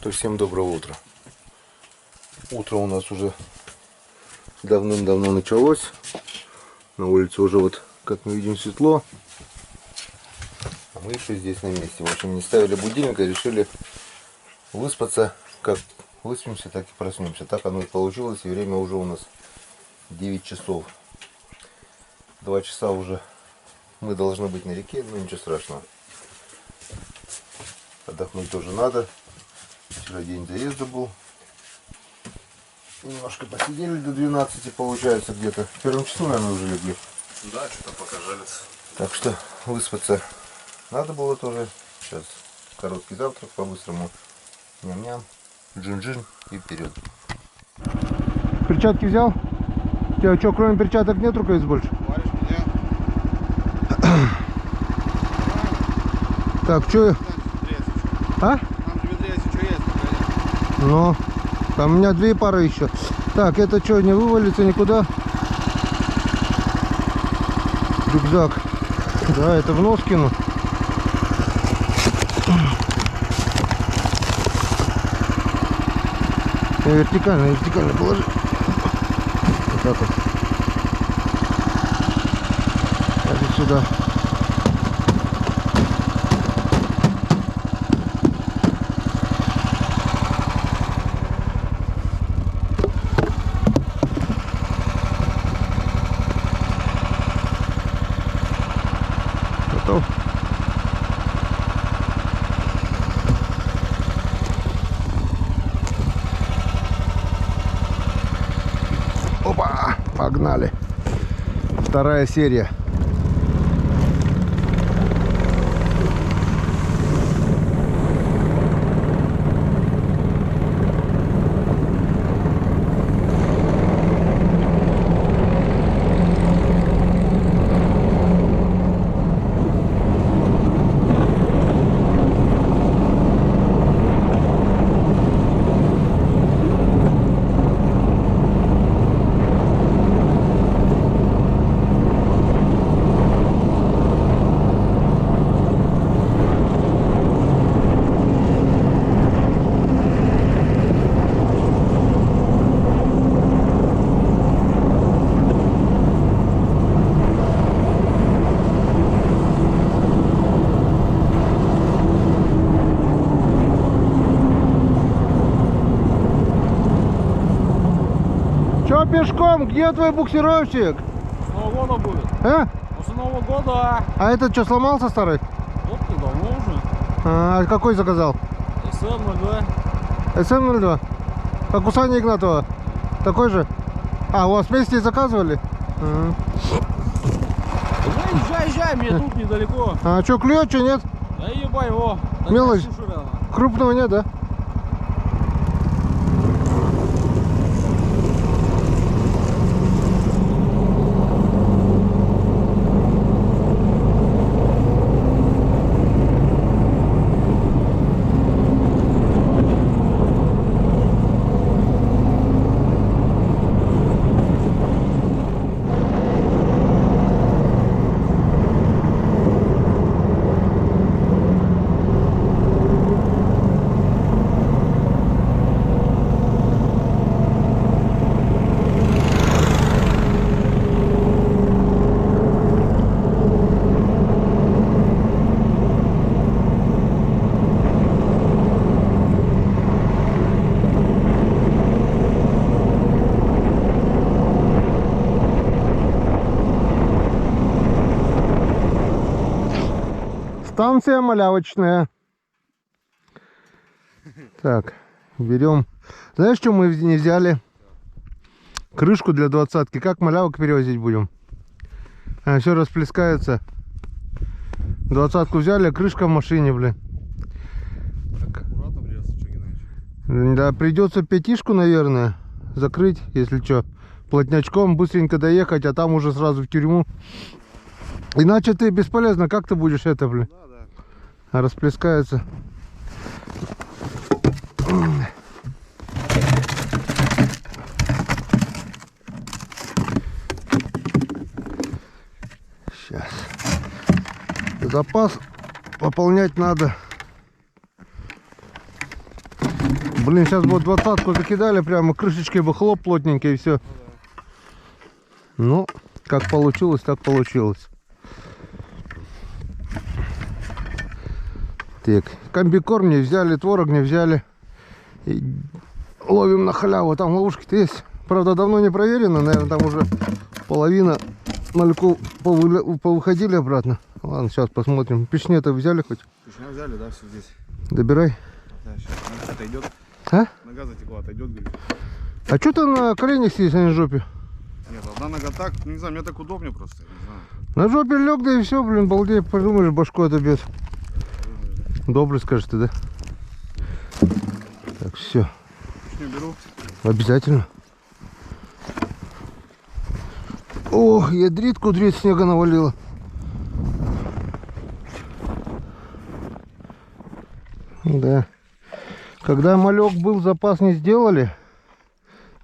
что, всем доброго утра. Утро у нас уже давным-давно началось. На улице уже вот, как мы видим, светло. А мы еще здесь на месте. В общем, не ставили будильника, решили выспаться. Как выспимся, так и проснемся. Так оно и получилось. И время уже у нас 9 часов. 2 часа уже мы должны быть на реке, но ничего страшного. Отдохнуть тоже надо. Вчера день заезда был. Немножко посидели до 12, получается, где-то. В первом часу, наверное, уже легли. Да, что-то пока жалится. Так что выспаться надо было тоже. Сейчас короткий завтрак по-быстрому. Ням-ням, джин-джин и вперед. Перчатки взял? У тебя что, кроме перчаток нет рукавиц больше? Варишь меня? Так, что? А? Там же ведре, если что есть, Ну, там у меня 2 пары еще. Так, это что, не вывалится никуда? Рюкзак. Да, это в нос кину. Вертикально положи. Вот так вот. Даже сюда. Готов? Опа! Погнали! Вторая серия. Че пешком? Где твой буксировщик? С Нового года будет. А? После Нового года. А этот что, сломался, старый? Вот ты давно уже. А какой заказал? СМ-02. СМ-02? Как у Сани Игнатова? Такой же? А, у вас вместе заказывали? Езжай, мне тут недалеко. А что, клюет, что нет? Да ебай его. Мелочь. Крупного нет, да? Станция малявочная. Так, берем. Знаешь, что мы не взяли? Крышку для 20-ки. Как малявок перевозить будем? А, все расплескается. 20-ку взяли, а крышка в машине, блин. Аккуратно придется, что иначе. Да, придется пятишку, наверное, закрыть, если что. Плотнячком быстренько доехать, а там уже сразу в тюрьму. Иначе ты бесполезно. Как ты будешь это, блин? Да. А расплескается. Сейчас. Запас пополнять надо. Блин, сейчас бы 20-ку закидали, прямо крышечкой бы хлоп плотненький и все. Ну, как получилось, так получилось. Так, комбикорм не взяли, творог не взяли. И ловим на халяву, там ловушки-то есть. Правда, давно не проверено, наверное, там уже половина мальков повыходили обратно. Ладно, сейчас посмотрим. Печне-то взяли хоть? Печня взяли, да, все здесь. Добирай. Да, сейчас нога отойдет. А? Нога затекла, отойдет, говорит. А что ты на коленях сидишь, а не на жопе? Нет, одна нога так, не знаю, мне так удобнее просто, не знаю. На жопе лег, да и все, блин, балдей, подумаешь, башку отобьет. Добрый, скажешь ты, да? Так, все. Печню беру. Обязательно. Ох, ядрит, кудрит, снега навалило. Да. Когда малек был, запас не сделали.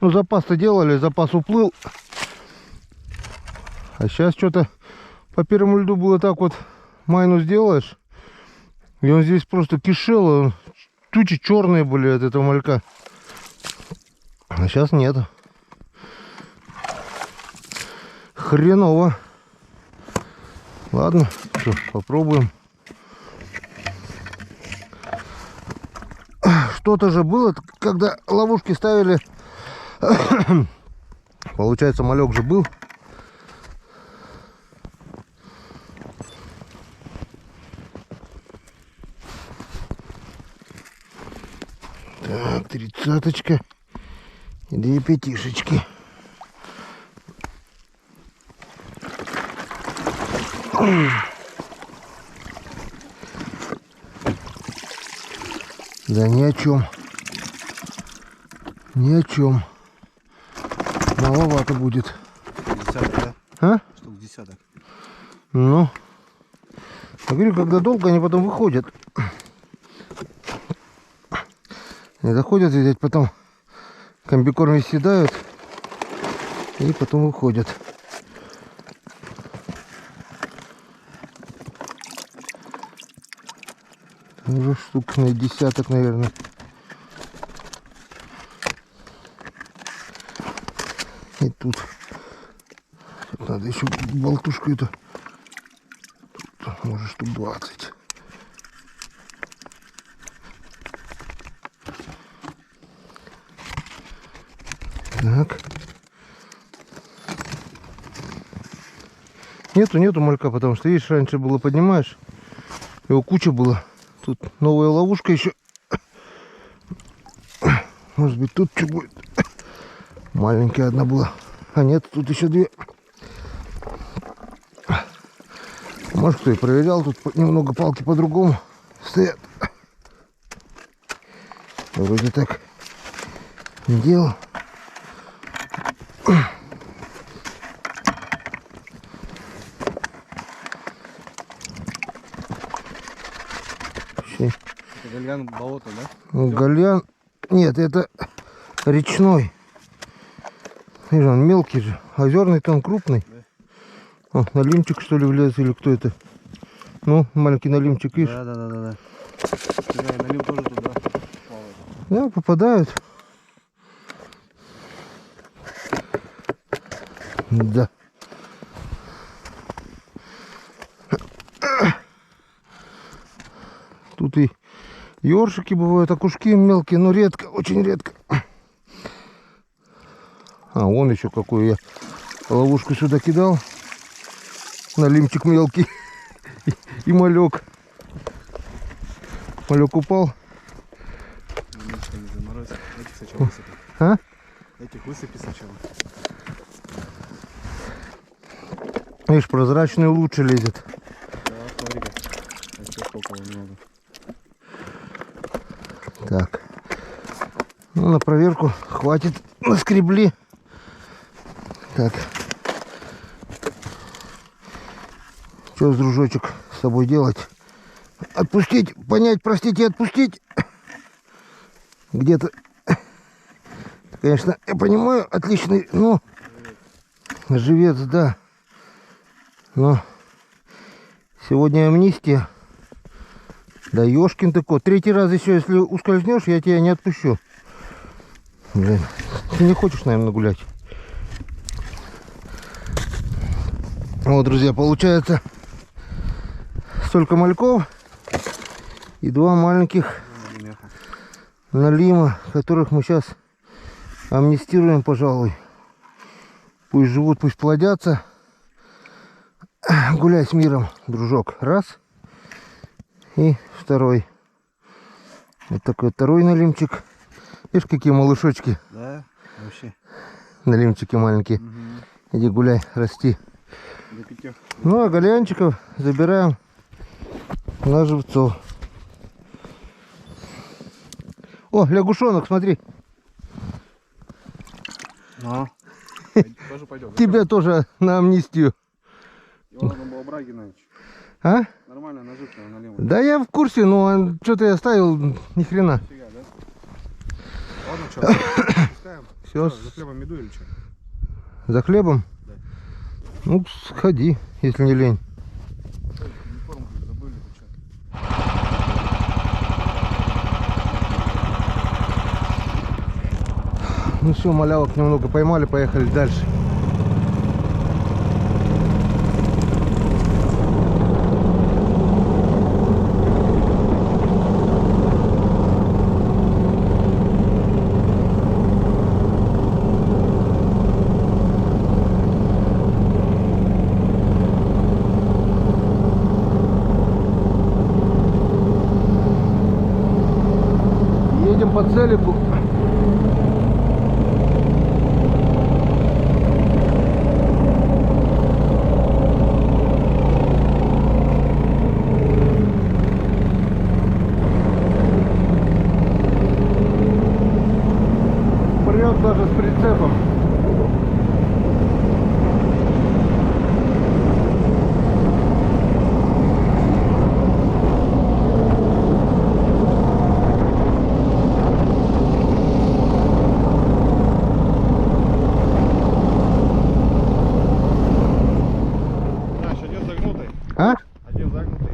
Ну, запас-то делали, запас уплыл. А сейчас что-то по первому льду было так вот, майну сделаешь. И он здесь просто кишел. Тучи черные были от этого малька. А сейчас нет. Хреново. Ладно, что, попробуем. Что-то же было, когда ловушки ставили. Получается, малек же был. Так, 30-очка и 2 пятишечки. Да ни о чем. Ни о чем. Маловато будет. Десяток, да? А? Штук десяток. Ну. Я говорю, когда долго, они потом выходят. Не доходят, видать, потом комбикорм съедают и потом выходят. Уже штук на десяток, наверное. И тут надо еще болтушку эту. Тут может штук 20. Так. Нету малька, потому что, видишь, раньше было, поднимаешь, его куча была. Тут новая ловушка еще. Может быть, тут что будет? Маленькая одна была. А нет, тут еще 2. Может, кто и проверял. Тут немного палки по-другому стоят. Вроде так не делал. Это гальян болото, да? Ну, гальян. Нет, это речной. Видишь, он мелкий же. Озерный-то он крупный. Да. О, налимчик, что ли, влез, или кто это? Ну, маленький налимчик, видишь? Да. Да, и налим тоже туда плавает. Да, попадают. Да. Тут и ёршики бывают, окушки мелкие, но редко, очень редко. А, вон еще какую я ловушку сюда кидал. Налимчик мелкий. И малек. Малек упал. Немножко не заморозь. Этих сначала высыпи. А? Этих высыпи сначала. Видишь, прозрачный лучше лезет. Да, смотри-ка. Еще сколько много. Так. Ну, на проверку хватит. Наскребли. Так. Что, дружочек, с собой делать? Отпустить, понять, простить и отпустить. Где-то, конечно, я понимаю, отличный, ну, живец, да. Но сегодня амнистия. Да ёшкин ты кот. 3-й раз еще, если ускользнешь, я тебя не отпущу. Блин, ты не хочешь, наверное, гулять? Вот, друзья, получается столько мальков и два маленьких налима, которых мы сейчас амнистируем, пожалуй. Пусть живут, пусть плодятся. Гуляй с миром, дружок. Раз. И второй. Вот такой второй налимчик. Видишь, какие малышочки. Да, вообще. Налимчики маленькие. Угу. Иди гуляй, расти. До 5. Ну а гальянчиков забираем на живцов. О, лягушонок, смотри. Ну, тоже пойдем. Тебе тоже на амнистию. Его надо было браги налить. А? Нормально, наживка налево. Да я в курсе, но что-то я оставил ни хрена. Фига, да? Ладно, что, пускаем. Все, За хлебом иду или что? за хлебом? Да. Ну, сходи, если не лень. Форму забыли, ты что? Ну все, малявок немного поймали, поехали дальше. Едем по целику. Прет даже с прицепом. Знаешь, один загнутый. А? Один загнутый.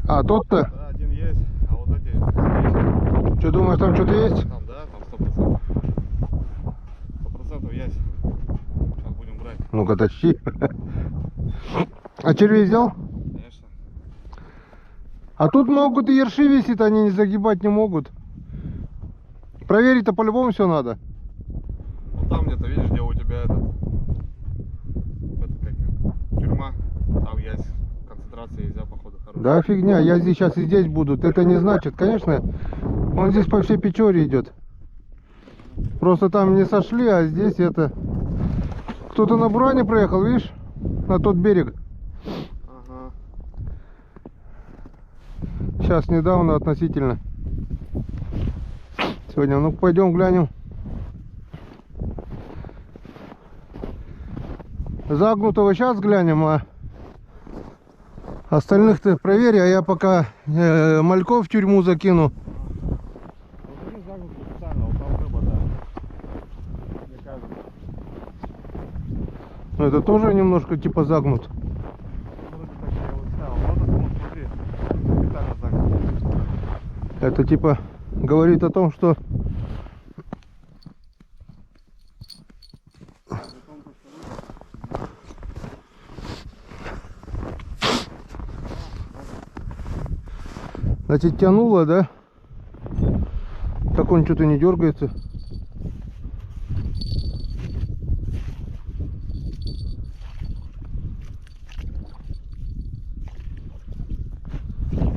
А, тот-то? Да, один есть, а вот эти... Что, думаешь, там что-то есть? Там, да, там 100%. 100% есть. Сейчас будем брать. Ну-ка, тащи. А червей взял? Конечно. А тут могут и ерши висит, они не загибать не могут. Проверить-то по-любому все надо. Вот там где-то, видишь, где у тебя этот как его, тюрьма. Там есть концентрация нельзя, походу, хорошая. Да фигня, я здесь сейчас и здесь буду. Это не значит, конечно, он здесь по всей Печоре идет. Просто там не сошли, а здесь это... Кто-то на буране проехал, видишь? На тот берег. Ага. Сейчас недавно относительно. Сегодня, ну пойдем глянем. Загнутого сейчас глянем, а остальных-то проверь, а я пока мальков в тюрьму закину. Вот один загнутый специально, вот там рыба, да. Мне кажется. Но это тоже немножко типа загнут. Вроде так я вот ставил. Вот это, вот смотри. Специально загнутый. Это типа говорит о том, что значит тянуло, да? Так он что-то не дергается.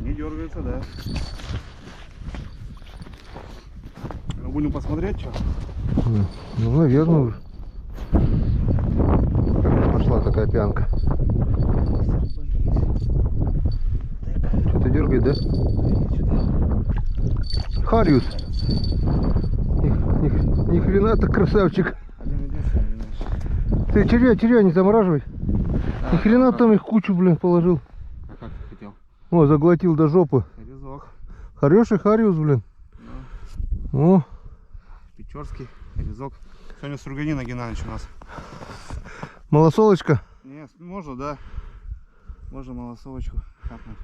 Не дергается, да. Ну, будем посмотреть, что. Ну, наверное, уже. Пошла такая пьянка. Что-то дергает, да? Хариус. Ни хрена ты красавчик. Один единственный, знаешь. Ты червя не замораживай. Ни хрена там их кучу, блин, положил. А как ты хотел? О, заглотил до жопы. Резок. Хороший хариус, блин. Ну, О, Печорский, резок. Сегодня Сурганина Геннадьевич у нас. малосолочка. Нет, можно, да. Можно малосолочку капнуть.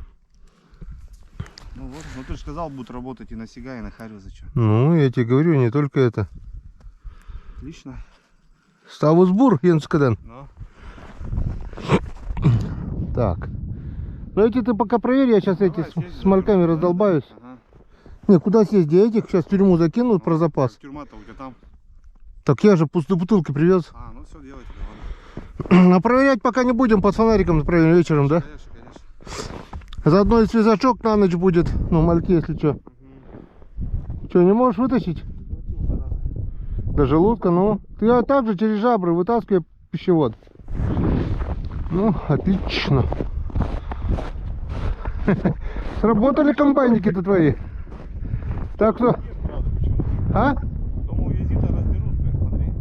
Ну вот, ну ты же сказал, будут работать и на Сига, и на Харю, зачем? Ну, я тебе говорю, не только это. Отлично. Ставусбур, Янскаден. Ну. Так. Ну эти ты пока проверь, я сейчас Давай, эти съезди, с мальками зайдем. раздолбаюсь. Ага. Не, куда съезди? Этих сейчас в тюрьму закинут про запас. Тюрьма-то у тебя там. Так я же пустые бутылки привез. А, ну все, делайте, ладно. А проверять пока не будем, под фонариком проверим вечером, да? Конечно, конечно. Заодно и связачок на ночь будет. Ну, мальки, если что. Что, не можешь вытащить? До желудка, ну. Ты также через жабры вытаскивай пищевод. Ну, отлично. Сработали комбайники-то твои. Так что... Правда, почему? А? Думал, визита разберут, блин, смотри. Не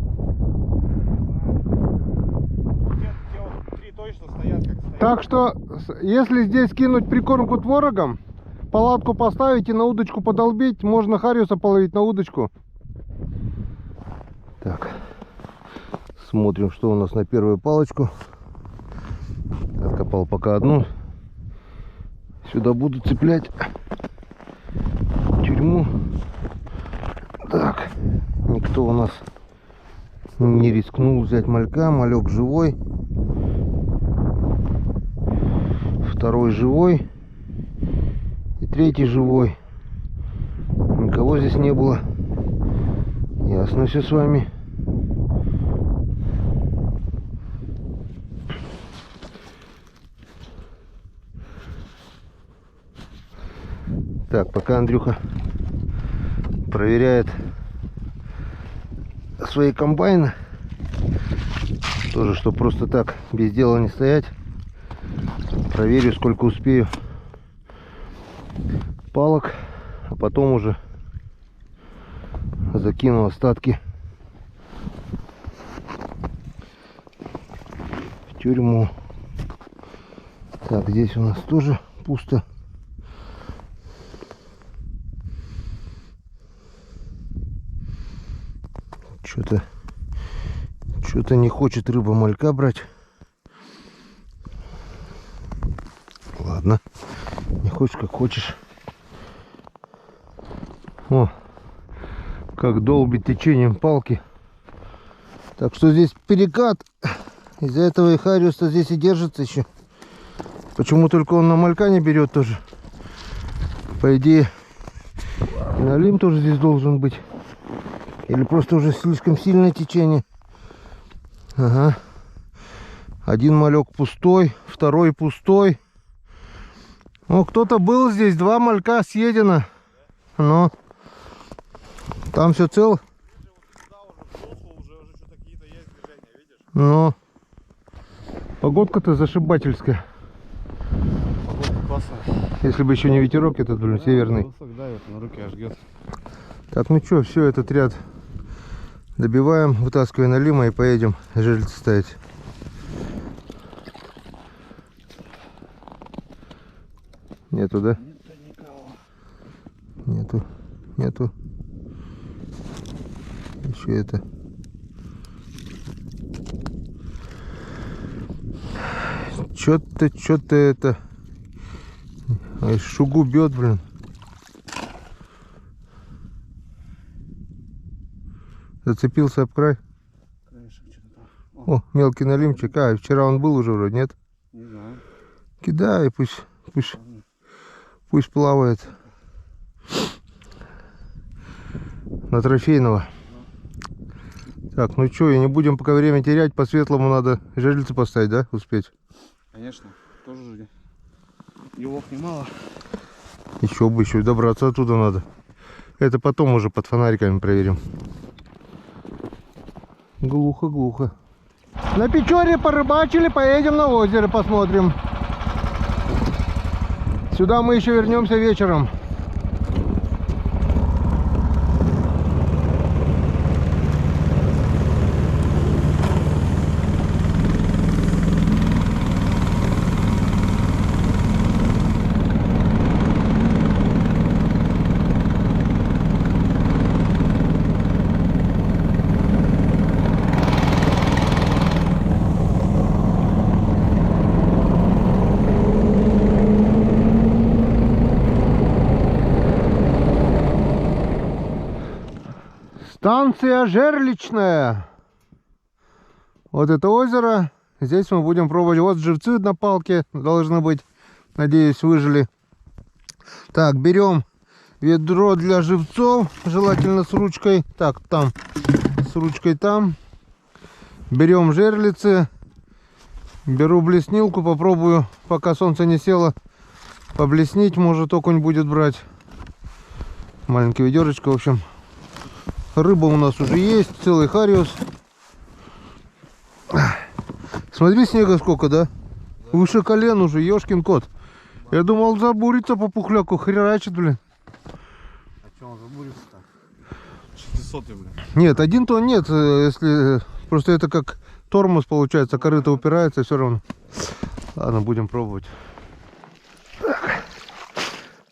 знаю. Те вот 3 точно стоят, как стоят. Так что, если здесь кинуть прикормку творогом, палатку поставить и на удочку подолбить, можно хариуса половить на удочку. Так, смотрим, что у нас на первую палочку. Откопал пока одну. Сюда буду цеплять тюрьму. Так, никто у нас не рискнул взять малька. Малек живой. Второй живой. И третий живой. Никого здесь не было. Ясно все с вами. Так, пока Андрюха проверяет свои комбайны, тоже, что просто так без дела не стоять, проверю, сколько успею палок, а потом уже закину остатки в тюрьму. Так, здесь у нас тоже пусто. Что-то не хочет рыба малька брать. Ладно, не хочешь, как хочешь. О, как долбит течением палки. Так что здесь перекат. Из-за этого и хариус-то здесь и держится еще. Почему только он на малька не берет тоже? По идее, и налим тоже здесь должен быть. Или просто уже слишком сильное течение. Ага. Один малек пустой, второй пустой. О, кто-то был здесь, 2 малька съедено. Но там все цело. Но погодка-то зашибательская. Погода классная. Если бы еще не ветерок этот, блин, северный. Высок давит, на руки аж жгет. Так, ну что, все, этот ряд добиваем, вытаскиваем налима и поедем жерлицы ставить. Нету, да? Нет никого. Нету. Еще это. Что-то это. Ай, шугу бьет, блин. Зацепился об край. Краешек что-то там. О, мелкий налимчик. А, вчера он был уже вроде, нет? Не знаю. Кидай, пусть плавает. На трофейного. Так, ну что, и не будем пока время терять. По светлому надо жерлицы поставить, да? Успеть. Конечно, тоже же елов немало. Еще добраться оттуда надо. Это потом уже под фонариками проверим. Глухо. На Печоре порыбачили, поедем на озеро, посмотрим. Сюда мы еще вернемся вечером. Станция Жерличная. Вот это озеро. Здесь мы будем пробовать. Вот живцы на палке должны быть. Надеюсь, выжили. Так, берем ведро для живцов. Желательно с ручкой. Так, там. С ручкой там. Берем жерлицы. Беру блеснилку. Попробую, пока солнце не село, поблеснить. Может, окунь будет брать. Маленькое ведерочко, в общем. Рыба у нас уже есть. Целый хариус. Смотри, снега сколько, да? Выше колен уже, ёшкин кот. Я думал, забурится по пухляку, херачит, блин. А что он забурится-то? 600, блин. Нет, один то нет, если... Просто это как тормоз получается, корыто упирается, все равно. Ладно, будем пробовать. Так.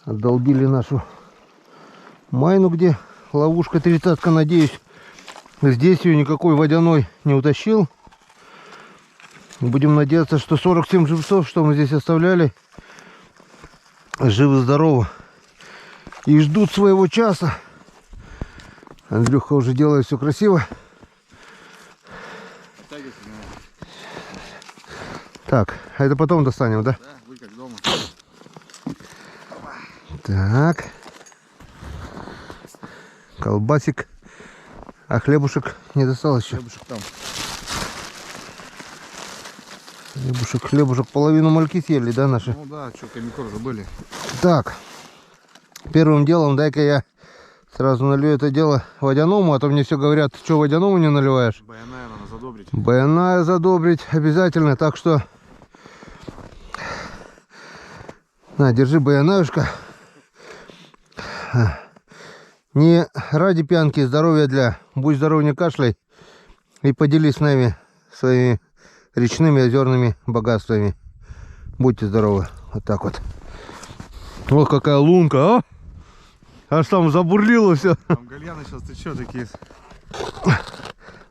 Отдолбили нашу майну, где ловушка 30-ка, надеюсь. Здесь ее никакой водяной не утащил. Будем надеяться, что 47 живцов, что мы здесь оставляли, живы-здоровы и ждут своего часа. Андрюха уже делает все красиво. Так, а это потом достанем, да? Да, вы как дома. Так. Колбасик. А хлебушек не достал еще. Хлебушек там. Хлебушек. Половину мальки съели, да, наши? Ну да, что, камикор забыли. Так. Первым делом дай-ка я сразу налью это дело водяному, а то мне все говорят, что водяному не наливаешь. Баяная надо задобрить. Баяная задобрить обязательно, так что... На, держи баянаюшка. Не ради пьянки, здоровья для. Будь здоров, не кашляй. И поделись с нами своими речными озерными богатствами. Будьте здоровы. Вот так вот. Ох, какая лунка, а! Аж там забурлило все. Там гальяны сейчас, ты что такие?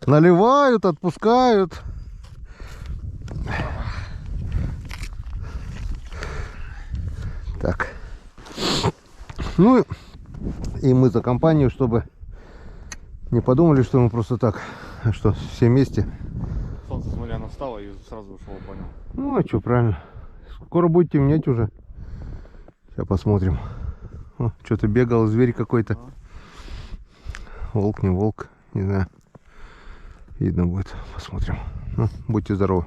Наливают, отпускают. Так. Ну и мы за компанию, чтобы не подумали, что мы просто так, а что все вместе. Солнце, смотри, оно встало и сразу ушло, понял. Ну а что, правильно. Скоро будет темнеть уже. Сейчас посмотрим. Что-то бегал зверь какой-то. Волк, не волк, не знаю. Видно будет. Посмотрим. Ну, будьте здоровы.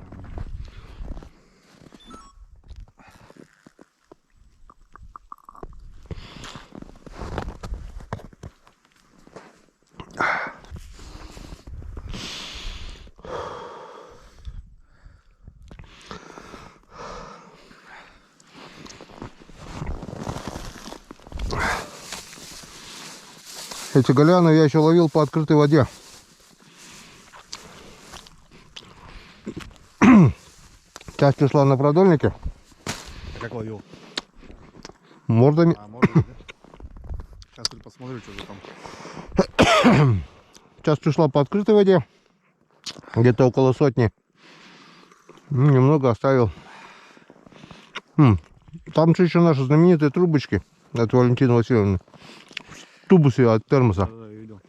Эти голяны я еще ловил по открытой воде. Часть ушла на продольнике. Ты как ловил? Мордами. А, может быть, да? Сейчас посмотрю, что же там. Часть ушла по открытой воде. Где-то около сотни. Немного оставил. Там же еще наши знаменитые трубочки от Валентины Васильевны. Тубусы от термоса. Да, я видел.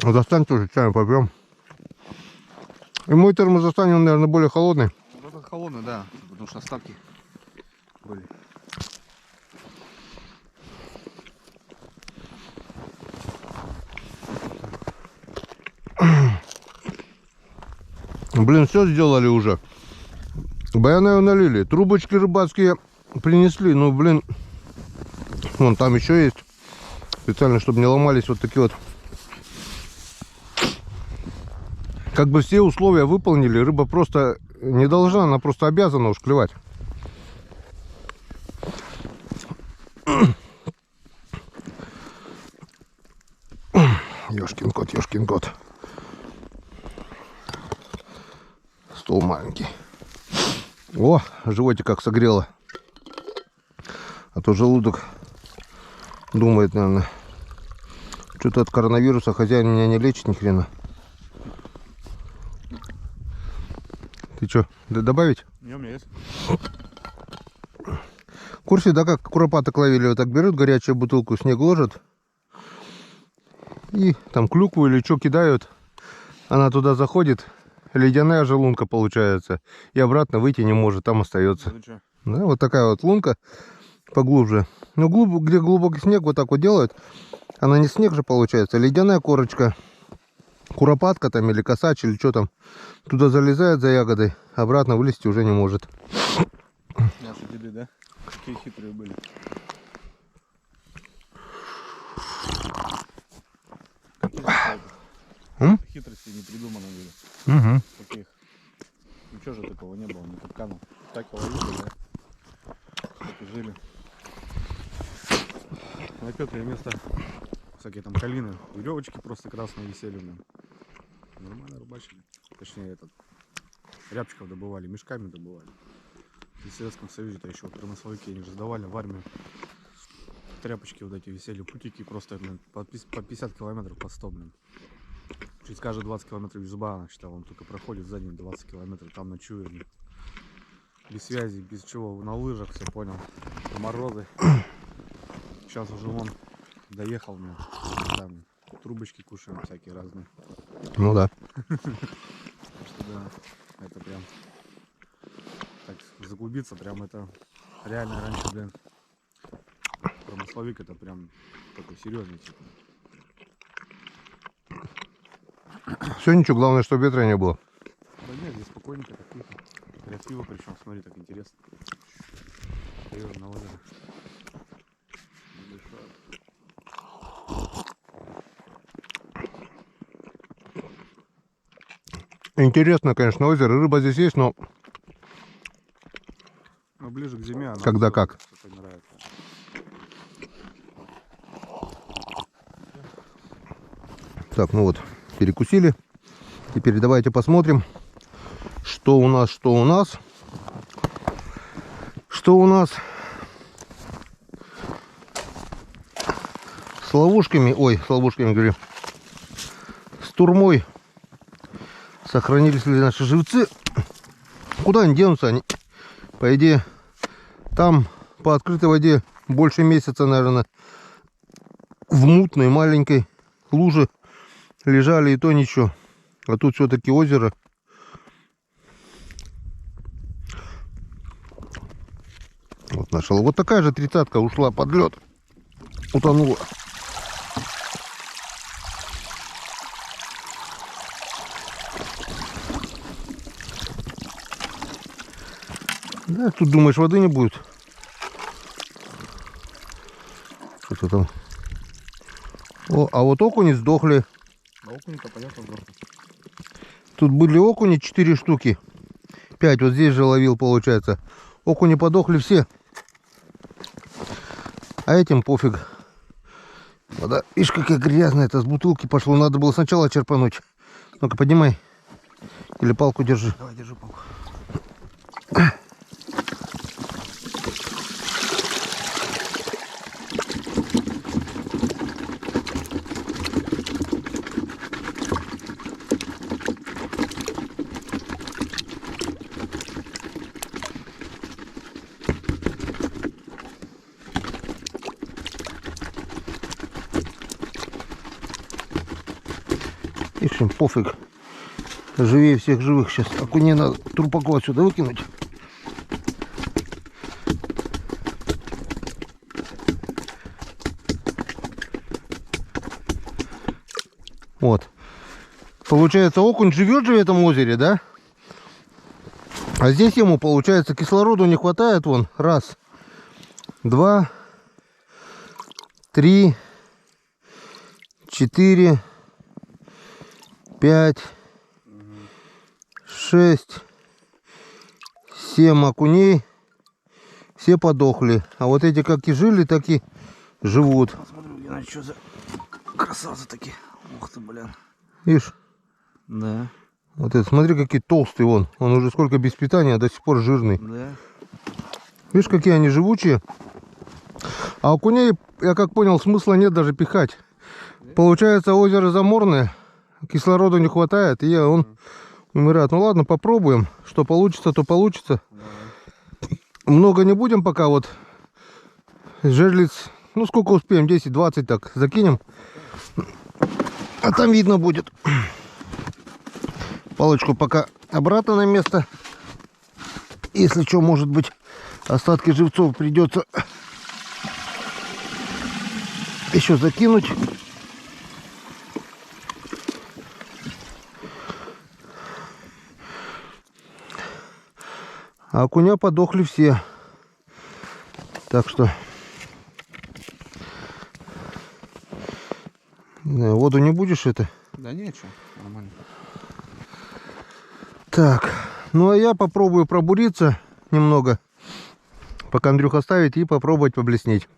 Достань тоже, чаем попьем. И мой термос достань, он, наверное, более холодный. Вот этот холодный, да, потому что остатки были. Блин, все сделали уже. Баянаю налили. Трубочки рыбацкие принесли. Ну, блин, вон там еще есть. Специально, чтобы не ломались вот такие вот. Как бы все условия выполнили. Рыба просто не должна, она просто обязана уж клевать. Ёшкин кот, ёшкин кот. Стол маленький. О, животик как согрело. А то желудок думает, наверное, что-то от коронавируса хозяин меня не лечит ни хрена. Ты что, добавить? Не, у меня есть. В курсе, да, как куропаток ловили? Вот так берут горячую бутылку, снег ложат И там клюкву или что кидают. Она туда заходит. Ледяная же лунка получается. И обратно выйти не может, там остается. Ну, ты чё? Да, вот такая вот лунка поглубже. Ну, где глубокий снег, вот так вот делают. Она не снег же получается, а ледяная корочка. Куропатка там или косач, или что там. Туда залезает за ягодой, обратно вылезти уже не может. Наши деды, да? Какие хитрые были. Хитрости не придуманы были. Угу. Таких. Ничего же такого не было, не капканов. Так и ловили, да? Так и жили. Напетое место. Всякие там калины. Веревочки просто красные висели, блин. Нормально рыбачили. Точнее, рябчиков добывали, мешками добывали. И в Советском Союзе-то еще промысловики они же сдавали в армию. Тряпочки вот эти висели, путики просто, блин, по 50 километров, по 100, блин. Через каждые 20 километров изба, она считала, он только проходит за день 20 километров, там ночует, блин. Без связи, без чего, на лыжах, все понял. Морозы. Сейчас уже он доехал, блин. Там трубочки кушаем всякие разные. Ну да. Так что да, это прям так заглубиться, прям это реально раньше, блин, промысловик это прям такой серьезный типа. Все, ничего, главное, чтобы ветра не было. Да нет, здесь спокойненько, так тихо. Красиво, причем, смотри, так интересно. Стоишь на озере. Интересно, конечно, озеро, рыба здесь есть, но Ну, ближе к зиме она когда как. нравится. Так, ну вот, перекусили. Теперь давайте посмотрим, что у нас, что у нас. Что у нас с ловушками, ой, с ловушками, говорю, с турмой. Сохранились ли наши живцы? Куда они денутся? Они, по идее, там по открытой воде больше месяца, наверное, в мутной маленькой луже лежали, и то ничего. А тут все-таки озеро. Вот наша. Вот такая же 30-ка ушла под лед. Утонула. Да, тут думаешь, воды не будет. Что-то там. О, а вот окуни сдохли. А окунь-то понятно сдохли. Тут были окуни 4 штуки. 5 вот здесь же ловил, получается. Окуни подохли все. А этим пофиг. Вода, видишь, какая грязная. Это с бутылки пошло. Надо было сначала черпануть. Ну-ка, поднимай. Или палку держи. Давай, держи палку. Видишь, им пофиг. Живее всех живых сейчас. Окуней надо трупаку отсюда выкинуть. Вот. Получается, окунь живет же в этом озере, да? А здесь ему, получается, кислороду не хватает. Вон, раз, два, три, 4, 5, 6, 7 окуней. Все подохли. А вот эти как и жили, так и живут. Посмотрим, Гена, что за красавцы такие. Ух ты, блин. Видишь? Да. Вот это, смотри, какие толстые он. Он уже сколько без питания, а до сих пор жирный. Да. Видишь, какие они живучие. А окуней, я как понял, смысла нет даже пихать. Получается, озеро заморное, кислорода не хватает, и он умирает. Ну ладно, попробуем. Что получится, то получится. Давай. Много не будем пока вот. Жерлиц, ну сколько успеем, 10-20 так закинем. А там видно будет. Палочку пока обратно на место. Если что, может быть, остатки живцов придется еще закинуть. А окуня подохли все. Так что не знаю, воду не будешь это? Да ничего, нормально. Так, ну а я попробую пробуриться немного, пока Андрюха ставит, и попробовать поблеснить.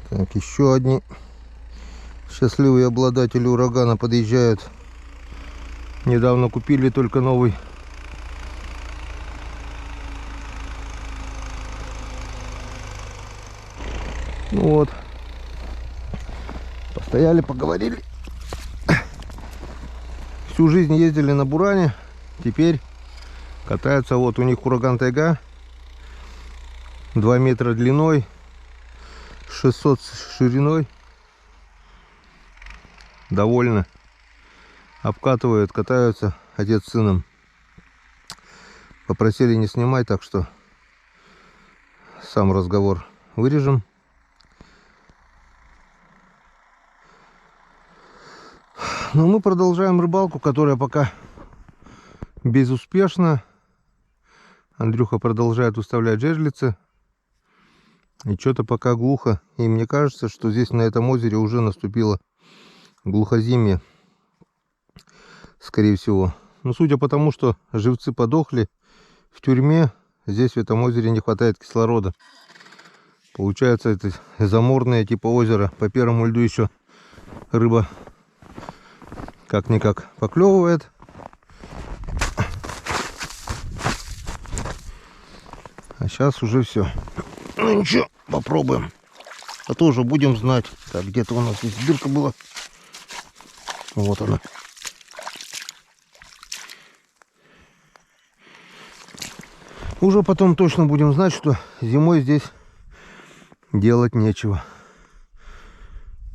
Так, еще одни счастливые обладатели урагана подъезжают. Недавно купили только новый. Ну вот. Постояли, поговорили. Всю жизнь ездили на буране. Теперь катаются. Вот у них ураган Тайга. 2 метра длиной. 600 шириной. Довольно. Обкатывают, катаются отец с сыном. Попросили не снимать, так что сам разговор вырежем. Но мы продолжаем рыбалку, которая пока безуспешна. Андрюха продолжает выставлять жерлицы. И что-то пока глухо. И мне кажется, что здесь на этом озере уже наступило глухозимье. Скорее всего. Но судя по тому, что живцы подохли в тюрьме, здесь в этом озере не хватает кислорода. Получается, это заморное типа озера. По первому льду еще рыба как-никак поклевывает. А сейчас уже все. Ну ничего, попробуем. А то уже будем знать. Так, где-то у нас здесь дырка была. Вот она. Уже потом точно будем знать, что зимой здесь делать нечего.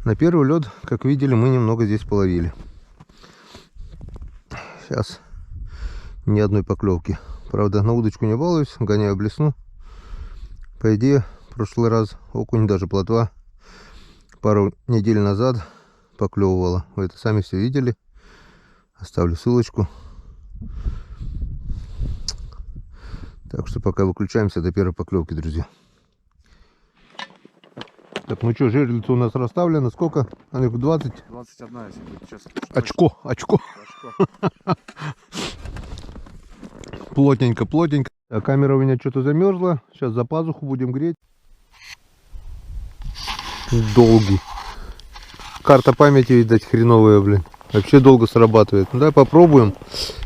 На первый лед, как видели, мы немного здесь половили. Сейчас ни одной поклевки. Правда, на удочку не балуюсь, гоняю блесну. По идее, в прошлый раз окунь, даже плотва, пару недель назад поклевывала. Вы это сами все видели. Оставлю ссылочку. Так что пока выключаемся до первой поклевки, друзья. Так, ну что, жерлица у нас расставлена. Сколько? Андрюх, 20? 21, если будет сейчас. Очко. Плотненько. А камера у меня что-то замерзла. Сейчас за пазуху будем греть. Долгий. Карта памяти, видать, хреновая, блин. Вообще долго срабатывает. Ну, давай попробуем.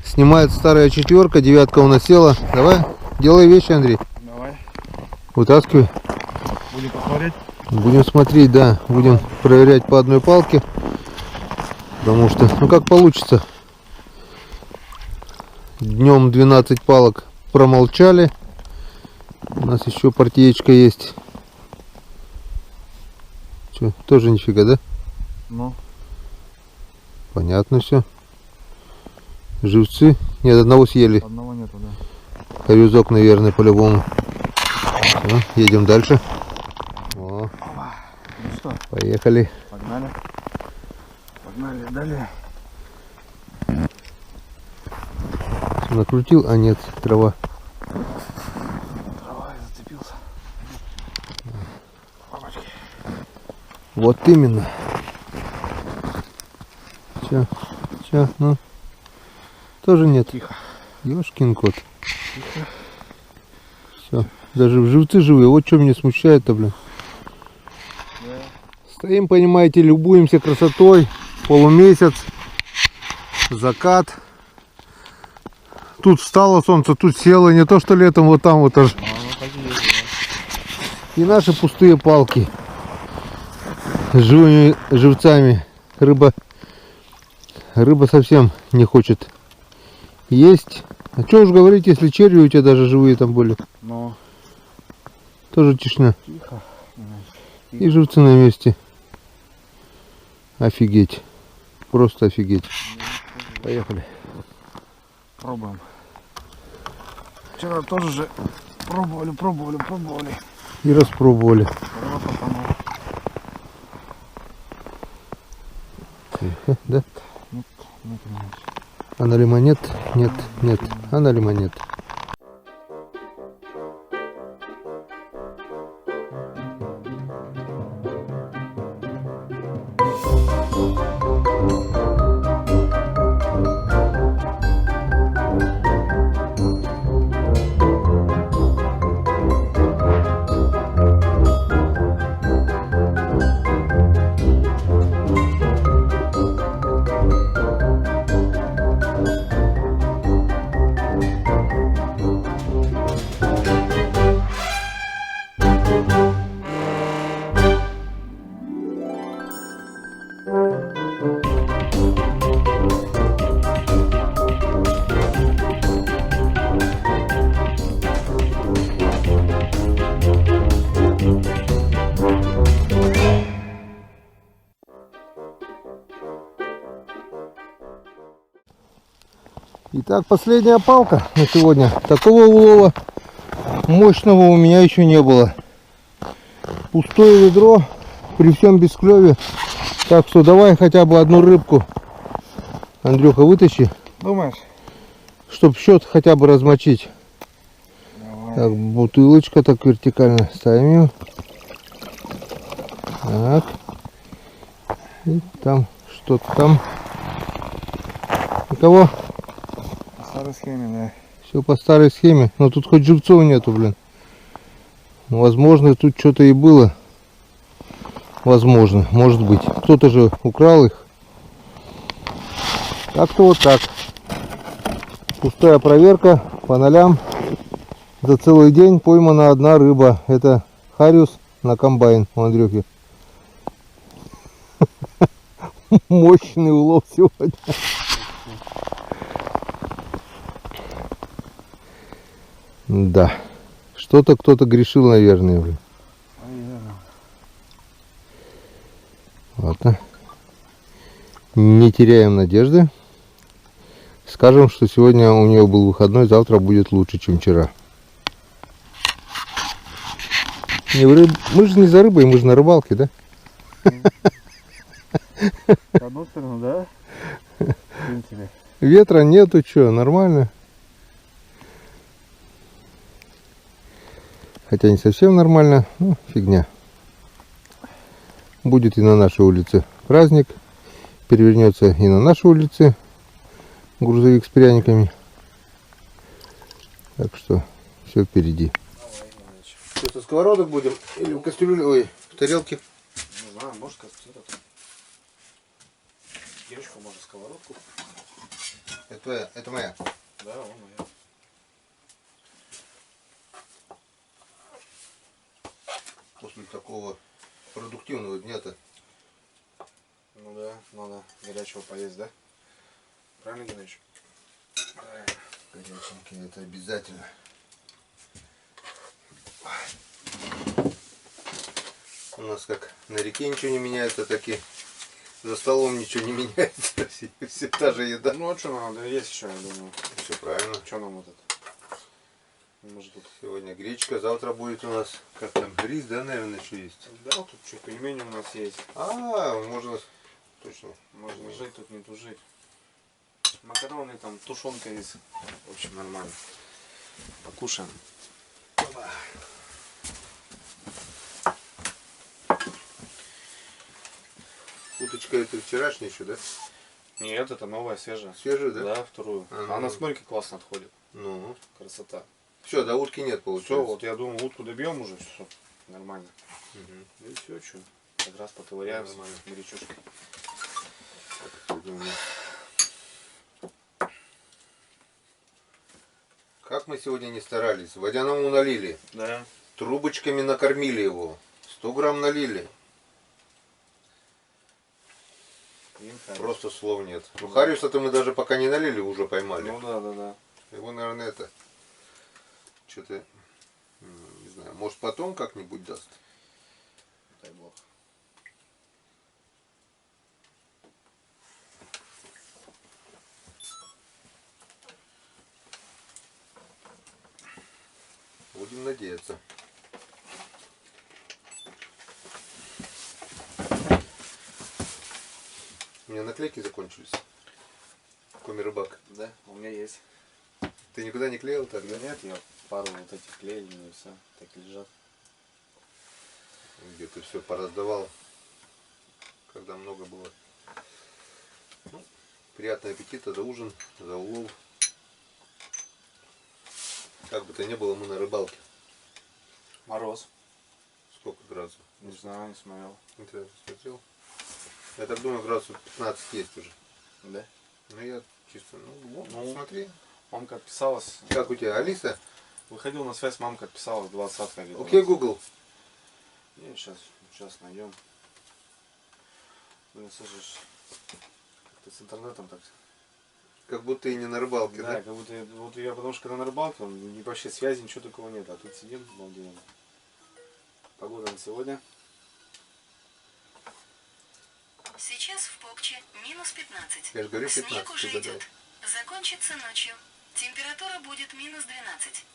Снимает старая четверка, девятка у нас села. Давай, делай вещи, Андрей. Давай. Вытаскивай. Будем посмотреть. Будем смотреть, да. Будем проверять по одной палке. Потому что, ну как получится. Днем 12 палок промолчали. У нас еще партиечка есть. Че, тоже нифига, да? Ну. Понятно все. Живцы. Нет, одного съели. Одного нету, да. Корюзок, наверное, по-любому. Все, едем дальше. О, Ну что, поехали. погнали. Погнали далее. Накрутил, а нет, трава. Трава, я зацепился. Бабочки. Вот именно. Че, ну. Тоже нет. Тихо. Ёшкин кот. Тихо. Все. Даже живцы живые. Вот что меня смущает-то, блин. Да. Стоим, понимаете, любуемся красотой. Полумесяц. Закат. Тут встало солнце, тут село. Не то, что летом вот там вот аж. Ну, так и есть, да. И наши пустые палки. С живыми живцами. Рыба совсем не хочет Есть. А что уж говорить, если черви у тебя даже живые там были. Но Тоже тишина. тихо. И живцы на месте. Офигеть. Просто офигеть. Поехали. Пробуем. Вчера тоже же пробовали. И распробовали. Тихо, да? Нет. Она лимонет? Нет, нет. Она лимонет. Итак, последняя палка на сегодня. Такого улова мощного у меня еще не было. Пустое ведро при всем бесклеве. Так что давай хотя бы одну рыбку, Андрюха, вытащи. Думаешь? Чтоб счет хотя бы размочить. Давай. Так, бутылочка так вертикально ставим ее. Так. И там что-то там. Никого? По старой схеме, да. Все по старой схеме. Но тут хоть живцов нету, блин. Возможно, тут что-то и было. Возможно, может быть. Кто-то же украл их. Так-то вот так. Пустая проверка по нолям. За целый день поймана одна рыба. Это хариус на комбайн у Андрюхи. Мощный улов сегодня. Да. Что-то кто-то грешил, наверное. Блин. Ладно. Не теряем надежды. Скажем, что сегодня у нее был выходной, завтра будет лучше, чем вчера. Мы же не за рыбой, мы же на рыбалке, да? С одной стороны, да? В принципе. Ветра нету, что, нормально. Хотя не совсем нормально, ну, фигня. Будет и на нашей улице праздник. Перевернется и на нашей улице грузовик с пряниками. Так что все впереди. Что, со сковородок будем? Или в кастрюле, ой, в тарелке? Не знаю, может кастрюлю. Девочку, может сковородку. Это твоя, это моя. Да, он моя. После такого продуктивного дня-то. Ну да, надо горячего поесть, да? Правильно, Геннадьевич? Горяченький, это обязательно. У нас как на реке ничего не меняется, так и за столом ничего не меняется. Все та же еда. Ну а что надо есть еще, я думаю. Все правильно. Что нам вот это? Может тут... Сегодня гречка, завтра будет у нас, как там, рис, да, наверное, еще есть. Да, тут что, пельмени у нас есть. А, можно, точно. Можно жить, тут не тужить. Макароны, там, тушенка есть. В общем, нормально. Покушаем. Уточка это вчерашняя еще, да? Нет, это новая, свежая. Свежая, да? Да, вторую. Ага. Она, смотри, как классно отходит. Ну. Красота. Все, до утки нет, получается. Все, вот я думаю, утку добьем уже, все. Нормально. Угу. И все, что. Как раз поковыряем Нормально. горячушкой. Как мы сегодня не старались. Водяному налили. Да. Трубочками накормили его. 100 грамм налили. Просто слов нет. Ну, Хариуса-то мы даже пока не налили, уже поймали. Ну да. Его, наверное, это... Что-то... Не знаю, может потом как-нибудь даст. Дай бог. Будем надеяться. У меня наклейки закончились. Коми рыбак. Да, у меня есть. Ты никуда не клеил так, да? Нет, я пару вот этих клеил, и все, так и лежат. Где ты все пораздавал, когда много было. Ну, приятного аппетита, за ужин, за улов. Как бы то ни было, мы на рыбалке. Мороз. Сколько градусов? Не знаю, не смотрел. Ты смотрел? Я так думаю, градусов 15 есть уже. Да? Ну я чисто, вот, Ну, смотри. Мамка отписалась. Как у тебя, Алиса? Выходил на связь, мамка отписалась, 20-ка. Окей, Google. Не, сейчас найдем. Ну, слышишь, ты с интернетом так. Как будто и не на рыбалке, Да, да? как будто вот я, потому что когда на рыбалке, он вообще связи, ничего такого нет. А тут сидим, балдеем. Погода на сегодня. Сейчас в Покче минус 15. Я же говорю, Снег 15, уже ты гадал. идет. Закончится ночью. Температура будет минус 12.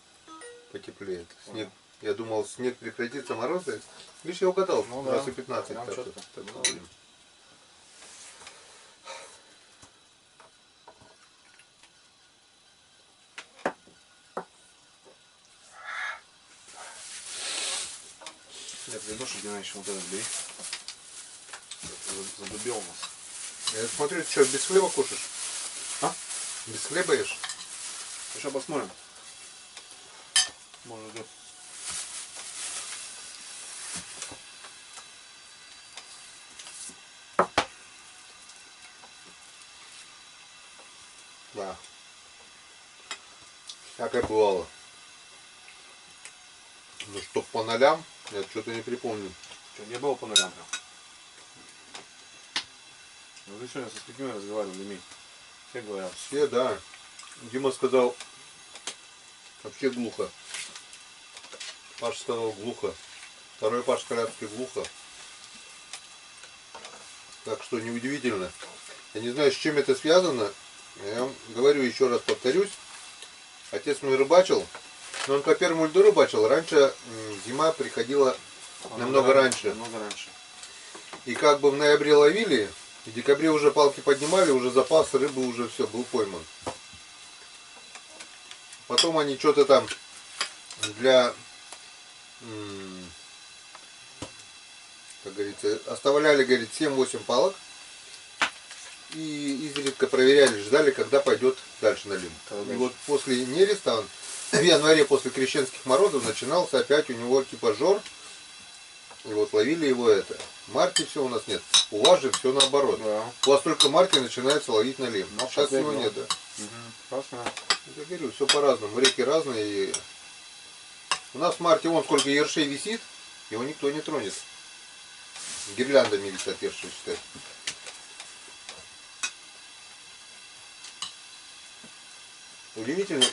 Потеплеет. Снег. Я думал, снег прекратится, морозы. Видишь, я угадал, Ну да. градусов 15. Прям Так, чётко. так, Ну, будем. Я приду, что Геннадьевич вот этот бей. Задубел у нас. Я смотрю, ты что, без хлеба кушаешь? А? Без хлеба ешь? Сейчас посмотрим. Может быть. Да. Всякое бывало. Ну, чтоб по нолям, я что-то не припомню. Что, не было по ногам прям? Ну вы сегодня со людьми разговаривали, Ми. Все говорят. Все, да. Дима сказал, вообще глухо. Паша сказал глухо. Второй Паш Колябский глухо. Так что неудивительно. Я не знаю, с чем это связано. Я вам говорю, еще раз повторюсь. Отец мой рыбачил. Но он по первому льду рыбачил. Раньше зима приходила намного раньше. Намного раньше. И как бы в ноябре ловили, в декабре уже палки поднимали, уже запас рыбы уже все, был пойман. Потом они что-то там для, как говорится, оставляли, говорит, 7-8 палок. И изредка проверяли, ждали, когда пойдет дальше налим. И вот после нереста, он, в январе после крещенских морозов, начинался опять у него типа жор. И вот ловили его это. В марте все у нас нет. У вас же все наоборот. Да. У вас только в марте начинается ловить налим. Ну, Сейчас опять, его да. нет, да. Классно. Я говорю, все по-разному. Реки разные. И... У нас в марте вон сколько ершей висит, его никто не тронет. Гирляндами висят ерши, считай. Удивительно.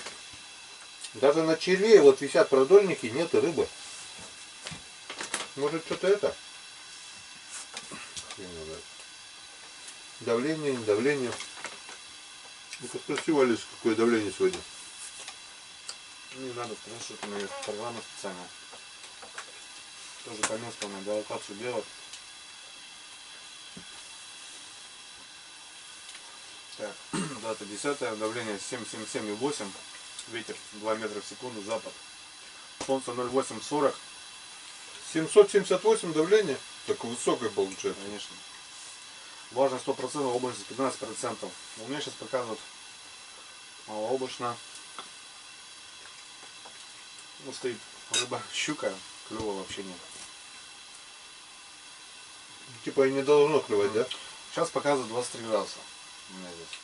Даже на черве вот висят продольники, нет рыбы. Может что-то это? Давление, не давление. Ну-ка спроси у Алисы, какое давление сегодня. Не надо, потому что это моя программа специальная. Тоже по месту на биолокацию делать. Так, дата 10, давление 7,77,8, ветер 2 метра в секунду, запад. Солнце 0,840. 778 давление? Так высокое получается. Конечно. Влажность 100%, облачность 15%. У меня сейчас показывают малооблачно. Ну, стоит рыба, щука, клёва вообще нет. Типа и не должно клевать, да? Сейчас показывают 23 градуса. У меня здесь.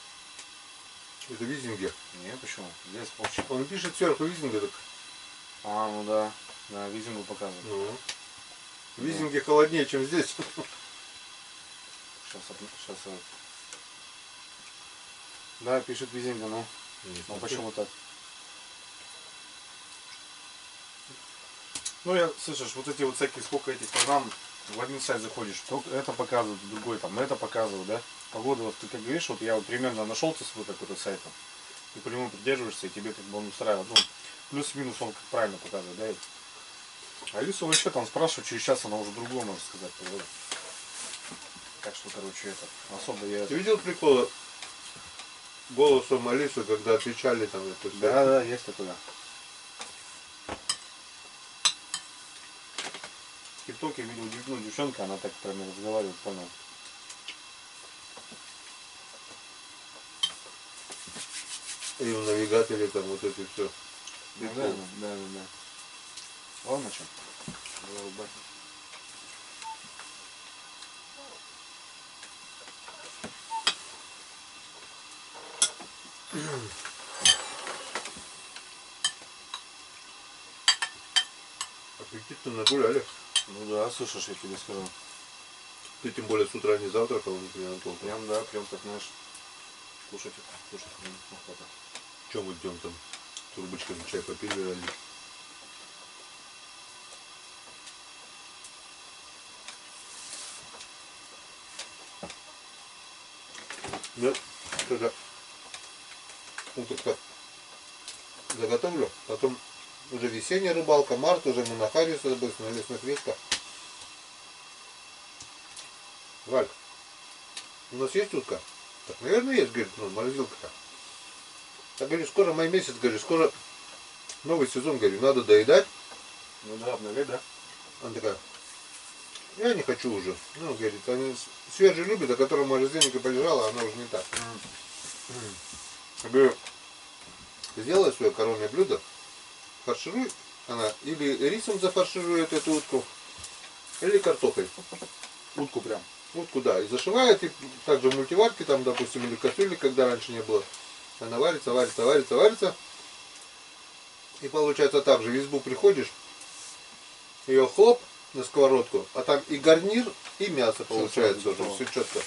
Это визинги. Не, почему? Здесь полчаса. Он пишет сверху визинга, так. А, ну да. Да, визингу показывают. Ну. Визинги холоднее, чем здесь. Сейчас. Да, пишет везенька, ну. Ну почему так? Ну я, слышишь, вот эти вот всякие, сколько этих программ, в один сайт заходишь, только это показывает, другой там, это показывает, да? Погода, вот ты как говоришь, вот я вот примерно нашел ты свой какой-то сайт, там, ты по нему придерживаешься, и тебе как бы он устраивает, ну, плюс-минус он как правильно показывает, да? Алису вообще там спрашиваю, через час она уже другое может сказать, погода. Так что, короче, это, особо я... Ты видел приколы голосом Алисы, когда отвечали там это все? Да, да, есть такое. В ТикТоке видел девчонка, она так прям разговаривает, понял. И в навигаторе там вот это все. Ну, да. Ладно, что? Давай рубать. Аппетитно нагуляли. Ну да, слышишь, я тебе скажу. Ты тем более с утра не завтракал, ни хрена толком. Прям, да, прям так, знаешь, кушать, ну, охота. Чем мы идем там? Турбочками чай попили ради. Ну, что-то уточка заготовлю, потом уже весенняя рыбалка, март, уже мы на Харри с тобой, на лесных ветках. Валь, у нас есть утка? Так, наверное, есть, говорит, ну, морозилка-то. Я говорю, скоро май месяц, говорю, скоро новый сезон, говорю, надо доедать. Ну да, обновлять, да? Она такая, я не хочу уже. Ну, говорит, они свежие любят, а которая в морозильнике полежала, она уже не так. Я говорю, сделай свое коронное блюдо, фаршируй, она или рисом зафарширует эту утку, или картофель. Утку прям. Утку, да, и зашивает, и также в мультиварке, там, допустим, или в кастрюле, когда раньше не было. Она варится. И получается так же, в избу приходишь, ее хлоп на сковородку, а там и гарнир, и мясо получается уже, все четко.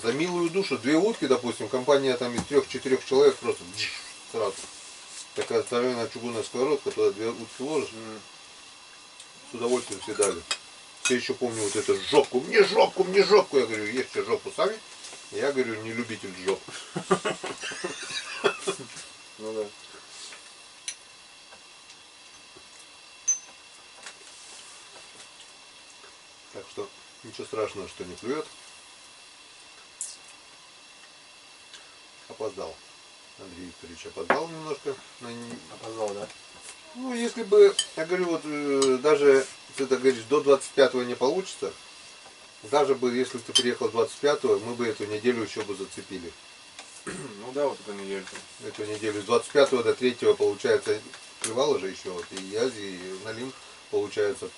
За милую душу, 2 утки, допустим, компания там из 3-4 человек просто сразу. Такая здоровенная чугунная сковородка, туда 2 утки ложишь, с удовольствием все дали. Я еще помню вот это жопку, мне жопку, я говорю, ешьте жопу сами. Я говорю, не любитель жоп. Ну да. Так что ничего страшного, что не клюет. Опоздал. Андрей Викторович опоздал немножко. Опоздал, да? Ну, если бы, я говорю, вот даже, ты так говоришь, до 25-го не получится, даже бы, если ты приехал 25-го, мы бы эту неделю еще бы зацепили. Ну да, вот эту недельку. Эту неделю с 25 до 3 получается, клевало же еще, вот и Язи, и Налим, получается,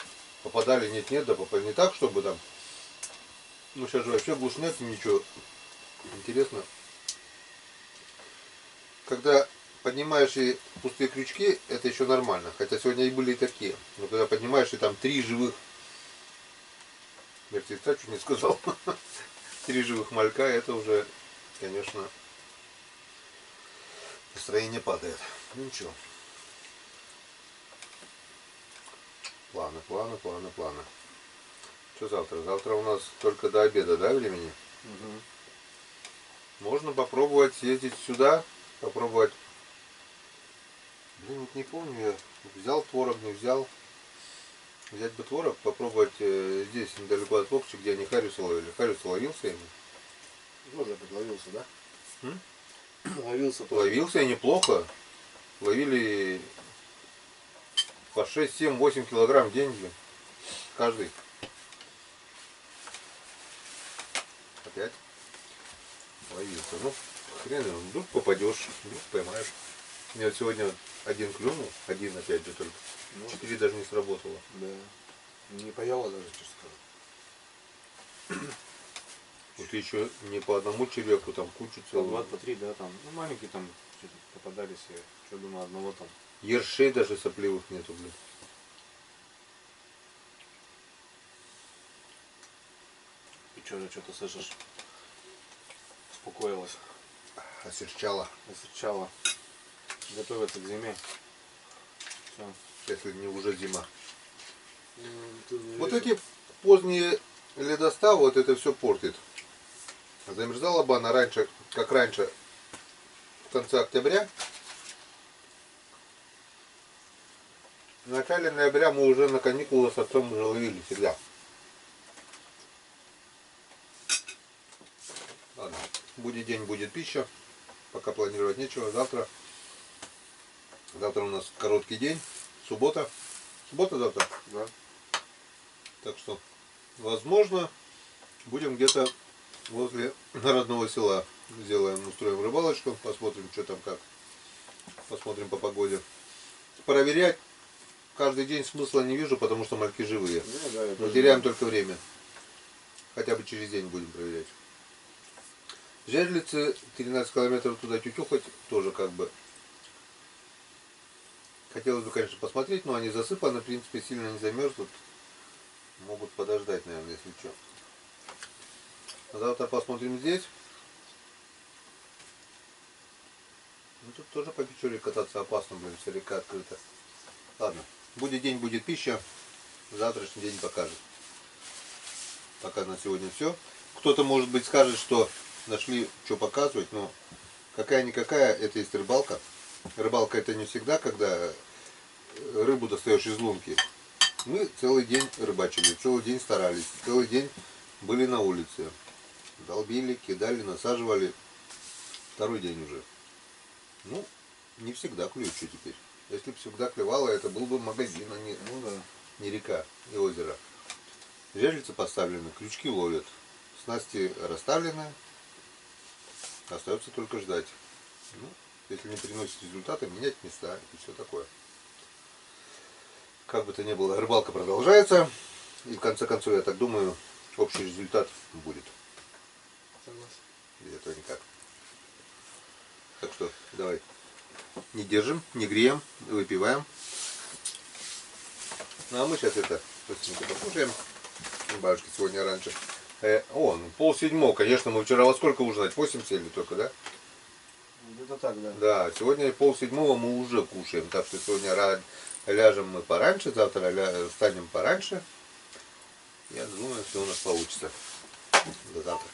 попадали нет-нет, да попали не так, чтобы там, ну сейчас же вообще будешь нет, ничего. Интересно, когда поднимаешь и пустые крючки, это еще нормально, хотя сегодня и были и такие, но когда поднимаешь и там 3 живых, мертвеца чуть не сказал, 3 живых малька, это уже, конечно, настроение падает. Ну ничего. Планы. Что завтра? Завтра у нас только до обеда, да, времени? Угу. Можно попробовать съездить сюда, попробовать. Блин, вот не помню, я взял творог, не взял. Взять бы творог, попробовать здесь, недалеко от Вовчи, где они хариуса ловили. Хариус ловился ими. Тоже подловился, да? М? Ловился тоже. Ловился и неплохо. Ловили по 6, 7, 8 килограмм деньги. Каждый. Опять ловился. Ну, хрен его, вдруг попадешь, вдруг поймаешь. У меня вот сегодня один клюнул, один опять же только. Ну, 4 даже не сработало. да. Не поела даже, честно сказать. Вот еще не по одному червяку, там кучу По целую. 2, по 3, да, там. Ну, маленькие там что-то попадались. Я что думаю, одного там. Ершей даже сопливых нету, блин. Печора что-то слышишь? Успокоилась, Осерчала, осерчала. Готовится к зиме. Все. если не уже зима. Вот эти поздние ледоставы, вот это все портит. Замерзала бы она раньше, как раньше, в конце октября. В начале ноября мы уже на каникулы с отцом уже ловили всегда. Ладно, будет день, будет пища. Пока планировать нечего. Завтра у нас короткий день. Суббота. Суббота завтра? Да. Так что, возможно, будем где-то возле родного села. Устроим рыбалочку, посмотрим, что там как. Посмотрим по погоде. Проверять каждый день смысла не вижу, потому что мальки живые. Ну, да, я Мы тоже теряем знаю. только время. Хотя бы через день будем проверять. Жерлицы 13 километров туда тютюхать тоже как бы. Хотелось бы, конечно, посмотреть, но они засыпаны, в принципе, сильно не замерзнут. Могут подождать, наверное, если что. Завтра посмотрим здесь. Ну, тут тоже по Печоре кататься опасно, блин, вся река открыта. Ладно, будет день, будет пища. Завтрашний день покажет. Пока на сегодня все. Кто-то, может быть, скажет, что нашли, что показывать, но какая-никакая, это есть рыбалка. Рыбалка это не всегда, когда рыбу достаешь из лунки. Мы целый день рыбачили, целый день старались, целый день были на улице. Долбили, кидали, насаживали. Второй день уже. Ну, не всегда клюет, что теперь. Если бы всегда клевало, это был бы магазин, а не, Ну да. не река и озеро. Жерлицы поставлены, крючки ловят. Снасти расставлены. Остается только ждать. Ну, если не приносит результата, менять места и все такое. Как бы то ни было, рыбалка продолжается. И в конце концов, я так думаю, общий результат будет. Согласен. Без этого никак. Так что, давай. Не держим, не греем, выпиваем. Ну а мы сейчас это быстренько покушаем. Бабушки сегодня раньше. Ну 6:30, конечно, мы вчера во сколько ужинать? 8 сели только, да? Где-то так, да. Да, сегодня 6:30 мы уже кушаем. Так что сегодня ляжем мы пораньше, завтра встанем пораньше. Я думаю, все у нас получится. До завтра.